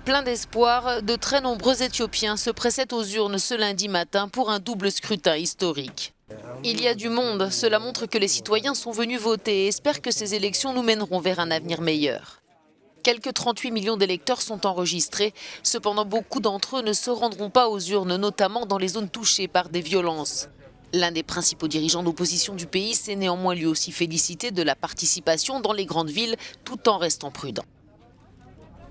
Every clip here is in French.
Plein d'espoir, de très nombreux Éthiopiens se pressaient aux urnes ce lundi matin pour un double scrutin historique. Il y a du monde, cela montre que les citoyens sont venus voter et espèrent que ces élections nous mèneront vers un avenir meilleur. Quelques 38 millions d'électeurs sont enregistrés, cependant beaucoup d'entre eux ne se rendront pas aux urnes, notamment dans les zones touchées par des violences. L'un des principaux dirigeants d'opposition du pays s'est néanmoins lui aussi félicité de la participation dans les grandes villes tout en restant prudent.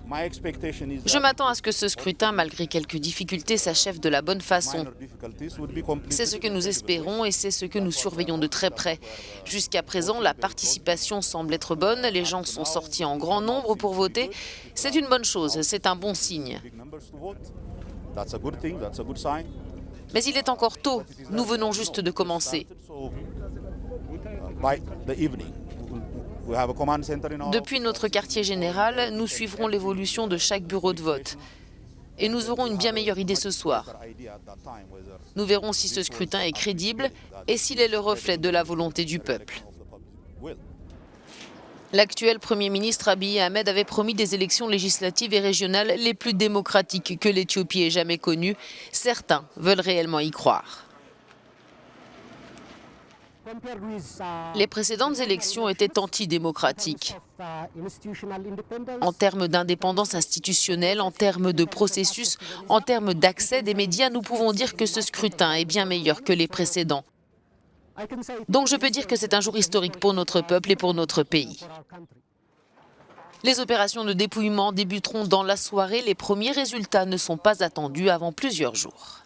Je m'attends à ce que ce scrutin, malgré quelques difficultés, s'achève de la bonne façon. C'est ce que nous espérons et c'est ce que nous surveillons de très près. Jusqu'à présent, la participation semble être bonne, les gens sont sortis en grand nombre pour voter. C'est une bonne chose, c'est un bon signe. Mais il est encore tôt, nous venons juste de commencer. Depuis notre quartier général, nous suivrons l'évolution de chaque bureau de vote. Et nous aurons une bien meilleure idée ce soir. Nous verrons si ce scrutin est crédible et s'il est le reflet de la volonté du peuple. L'actuel Premier ministre Abiy Ahmed avait promis des élections législatives et régionales les plus démocratiques que l'Éthiopie ait jamais connues. Certains veulent réellement y croire. Les précédentes élections étaient antidémocratiques. En termes d'indépendance institutionnelle, en termes de processus, en termes d'accès des médias, nous pouvons dire que ce scrutin est bien meilleur que les précédents. Donc je peux dire que c'est un jour historique pour notre peuple et pour notre pays. Les opérations de dépouillement débuteront dans la soirée. Les premiers résultats ne sont pas attendus avant plusieurs jours.